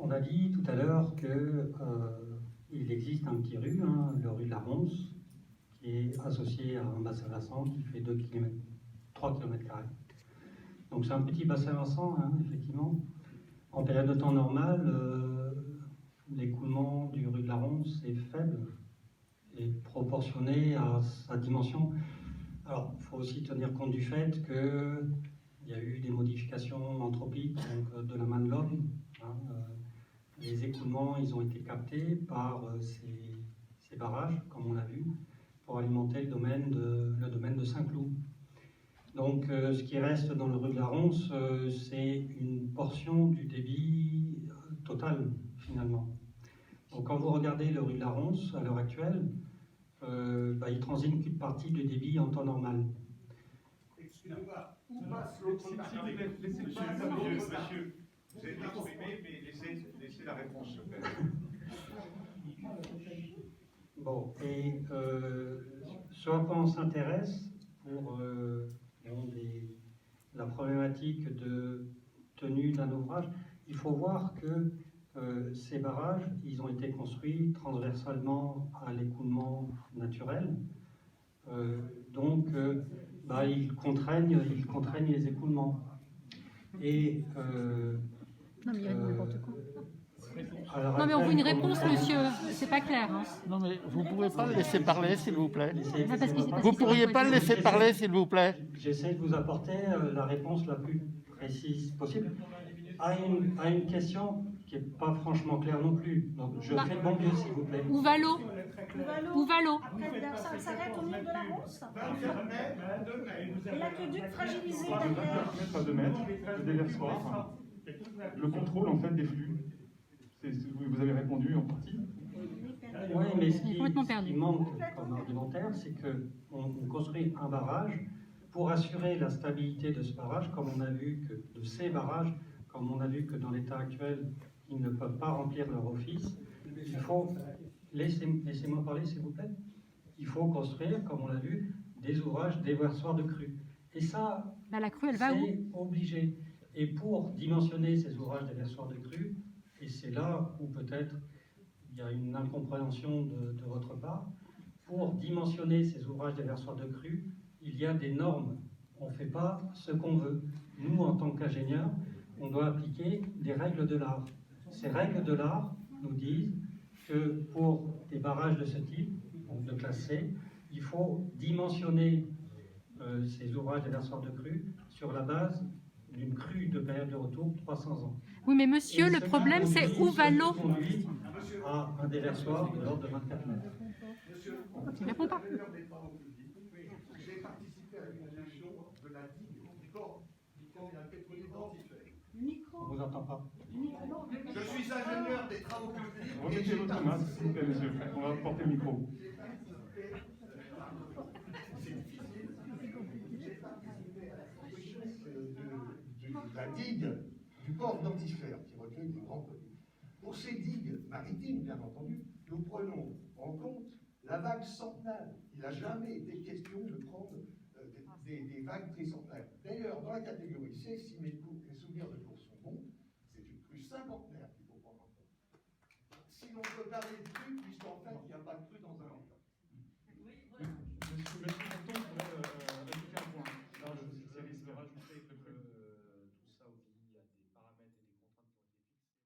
On a dit tout à l'heure qu'il existe un petit rue, hein, le rue de la Ronce, qui est associé à un bassin versant qui fait 3 km². Donc c'est un petit bassin versant, hein, effectivement. En période de temps normal, l'écoulement du rue de la Ronce est faible et proportionné à sa dimension. Alors, il faut aussi tenir compte du fait qu'il y a eu des modifications anthropiques donc, de la main de l'homme. Hein, les écoulements, ils ont été captés par ces barrages, comme on l'a vu, pour alimenter le domaine de Saint-Cloud. Donc, ce qui reste dans le rue de la Ronce, c'est une portion du débit total, finalement. Donc, quand vous regardez le rue de la Ronce, à l'heure actuelle, il transite qu'une partie du débit en temps normal. Excusez-moi, où passe l'autre partie? Monsieur, vous avez exprimé, mais laissez la réponse se faire. Bon, et ce à quoi on s'intéresse pour la problématique de tenue d'un ouvrage, il faut voir que ces barrages, ils ont été construits transversalement à l'écoulement naturel. Ils contraignent les écoulements. Et non, mais il répond n'importe quoi. Non, mais on veut une réponse, monsieur. C'est pas clair. Hein. Non, mais vous ne pouvez pas le laisser parler, s'il vous plaît. Vous ne pourriez pas le laisser parler, s'il vous plaît. J'essaie de vous apporter la réponse la plus précise possible à une question qui n'est pas franchement claire non plus. Donc, je fais le bon Dieu, s'il vous plaît. Où va l'eau? Où va l'eau? Après, ça s'arrête au milieu de la Ronce. Et l'aqueduc fragilisé derrière. À 2 mètres, le déversoir, le contrôle en fait des flux. Vous avez répondu en partie. Oui, mais ce qui manque comme argumentaire, c'est qu'on construit un barrage pour assurer la stabilité de ce barrage, comme on a vu que de ces barrages, comme on a vu que dans l'état actuel, ils ne peuvent pas remplir leur office. Il faut, laissez-moi parler s'il vous plaît, il faut construire, comme on l'a vu, des ouvrages déversoirs de crue. Et ça, la crue, elle va où? C'est obligé. Et pour dimensionner ces ouvrages déversoirs de crue, et c'est là où peut-être il y a une incompréhension de votre part, pour dimensionner ces ouvrages déversoirs de crue, il y a des normes. On ne fait pas ce qu'on veut. Nous, en tant qu'ingénieurs, on doit appliquer des règles de l'art. Ces règles de l'art nous disent que pour des barrages de ce type, donc de classe C, il faut dimensionner ces ouvrages déversoirs de crue sur la base d'une crue de période de retour 300 ans. Oui, mais monsieur, le problème, c'est où va l'eau? À un déversoir de l'ordre de 24 mètres. Tu ne réponds pas. J'ai participé à l'évaluation de la digue du port. On ne vous entend pas. Je suis ingénieur des travaux publics. Remettez votre masque, s'il vous plaît, monsieur. On va porter le micro. La digue du port d'Antifère qui recueille des grands volumes. Pour ces digues maritimes, bien entendu, nous prenons en compte la vague centenale. Il n'a jamais été question de prendre des vagues tricentenaires. D'ailleurs, dans la catégorie C, si mes souvenirs de cours sont bons, c'est une crue cinquantenaire qu'il faut prendre en compte. Si l'on peut parler